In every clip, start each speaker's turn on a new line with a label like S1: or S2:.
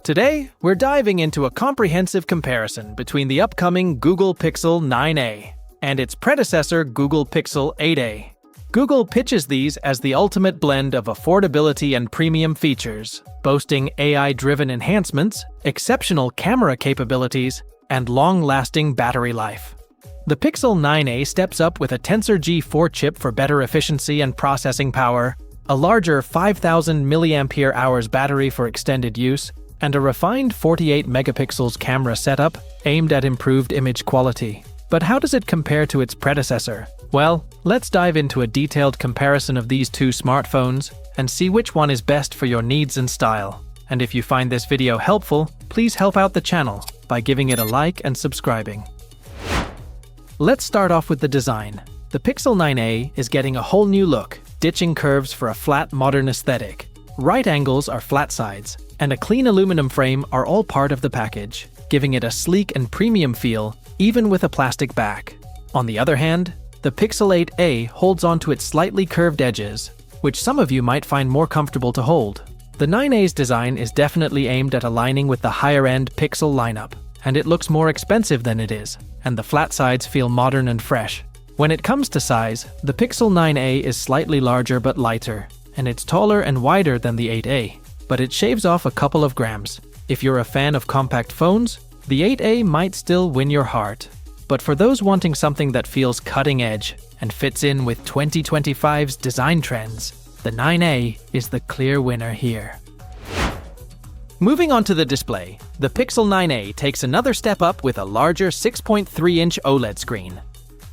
S1: Today, we're diving into a comprehensive comparison between the upcoming Google Pixel 9a and its predecessor Google Pixel 8a. Google pitches these as the ultimate blend of affordability and premium features, boasting AI-driven enhancements, exceptional camera capabilities, and long-lasting battery life. The Pixel 9a steps up with a Tensor G4 chip for better efficiency and processing power, a larger 5,000 mAh battery for extended use, and a refined 48 megapixels camera setup aimed at improved image quality. But how does it compare to its predecessor? Well, let's dive into a detailed comparison of these two smartphones and see which one is best for your needs and style. And if you find this video helpful, please help out the channel by giving it a like and subscribing. Let's start off with the design. The Pixel 9a is getting a whole new look, ditching curves for a flat, modern aesthetic. Right angles are flat sides, and a clean aluminum frame are all part of the package, giving it a sleek and premium feel, even with a plastic back. On the other hand, the Pixel 8a holds onto its slightly curved edges, which some of you might find more comfortable to hold. The 9a's design is definitely aimed at aligning with the higher-end Pixel lineup, and it looks more expensive than it is, and the flat sides feel modern and fresh. When it comes to size, the Pixel 9a is slightly larger but lighter, and it's taller and wider than the 8a, but it shaves off a couple of grams. If you're a fan of compact phones, the 8a might still win your heart. But for those wanting something that feels cutting edge and fits in with 2025's design trends, the 9a is the clear winner here. Moving on to the display, the Pixel 9a takes another step up with a larger 6.3-inch OLED screen.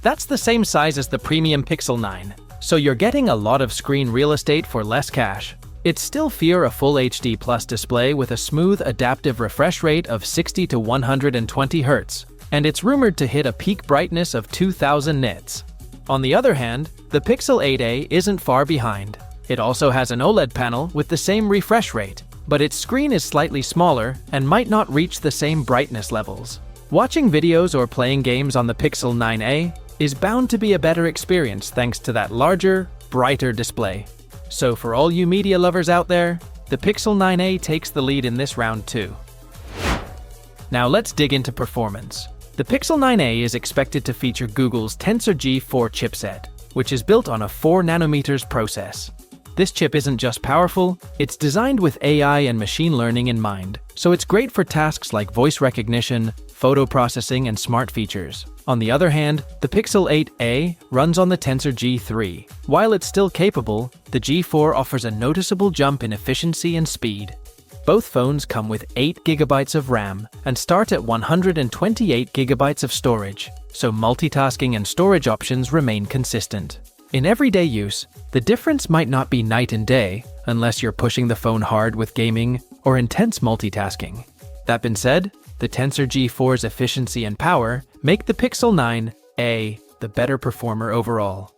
S1: That's the same size as the premium Pixel 9, so you're getting a lot of screen real estate for less cash. It's still a full HD Plus display with a smooth adaptive refresh rate of 60 to 120 Hz, and it's rumored to hit a peak brightness of 2000 nits. On the other hand, the Pixel 8a isn't far behind. It also has an OLED panel with the same refresh rate, but its screen is slightly smaller and might not reach the same brightness levels. Watching videos or playing games on the Pixel 9a is bound to be a better experience thanks to that larger, brighter display. So for all you media lovers out there, the Pixel 9a takes the lead in this round too. Now let's dig into performance. The Pixel 9a is expected to feature Google's Tensor G4 chipset, which is built on a 4nm process. This chip isn't just powerful, it's designed with AI and machine learning in mind, so it's great for tasks like voice recognition, photo processing, and smart features. On the other hand, the Pixel 8a runs on the Tensor G3. While it's still capable, the G4 offers a noticeable jump in efficiency and speed. Both phones come with 8 GB of RAM and start at 128 GB of storage, so multitasking and storage options remain consistent. In everyday use, the difference might not be night and day unless you're pushing the phone hard with gaming or intense multitasking. That being said, the Tensor G4's efficiency and power make the Pixel 9a the better performer overall.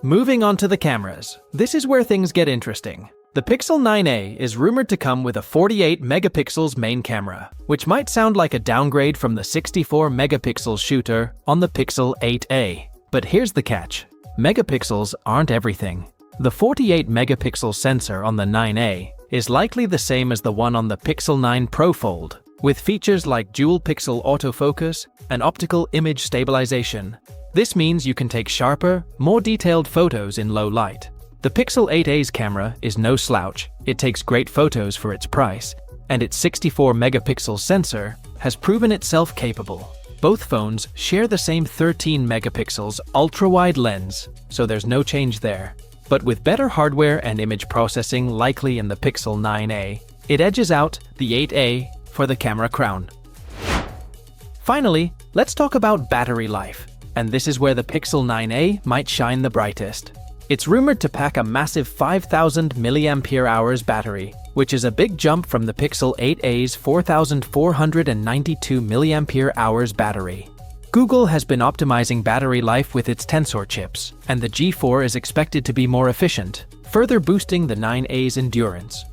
S1: Moving on to the cameras, this is where things get interesting. The Pixel 9a is rumored to come with a 48 megapixels main camera, which might sound like a downgrade from the 64 megapixel shooter on the Pixel 8a. But here's the catch. Megapixels aren't everything. The 48 megapixel sensor on the 9a is likely the same as the one on the Pixel 9 Pro Fold, with features like dual pixel autofocus and optical image stabilization. This means you can take sharper, more detailed photos in low light. The Pixel 8a's camera is no slouch. It takes great photos for its price, and its 64 megapixel sensor has proven itself capable. Both phones share the same 13 megapixels ultra-wide lens, so there's no change there. But with better hardware and image processing likely in the Pixel 9a, it edges out the 8a for the camera crown. Finally, let's talk about battery life, and this is where the Pixel 9a might shine the brightest. It's rumored to pack a massive 5,000 mAh battery, which is a big jump from the Pixel 8a's 4,492 mAh battery. Google has been optimizing battery life with its Tensor chips, and the G4 is expected to be more efficient, further boosting the 9a's endurance.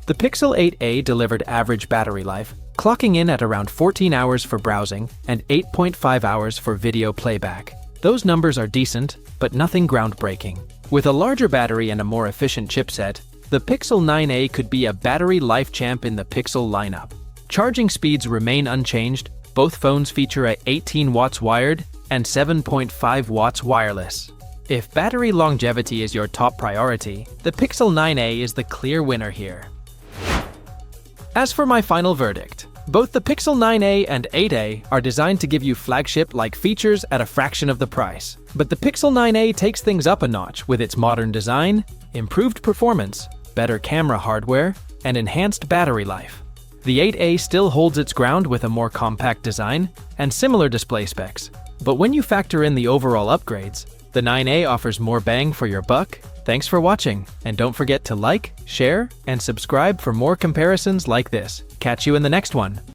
S1: The Pixel 8a delivered average battery life, clocking in at around 14 hours for browsing and 8.5 hours for video playback. Those numbers are decent, but nothing groundbreaking. With a larger battery and a more efficient chipset, The Pixel 9a could be a battery life champ in the Pixel lineup. Charging speeds remain unchanged. Both phones feature a 18 watts wired and 7.5 watts wireless. If battery longevity is your top priority, the Pixel 9a is the clear winner here. As for my final verdict, both the Pixel 9a and 8a are designed to give you flagship-like features at a fraction of the price. But the Pixel 9a takes things up a notch with its modern design, improved performance, better camera hardware, and enhanced battery life. The 8a still holds its ground with a more compact design and similar display specs. But when you factor in the overall upgrades, the 9a offers more bang for your buck. Thanks for watching, and don't forget to like, share, and subscribe for more comparisons like this. Catch you in the next one.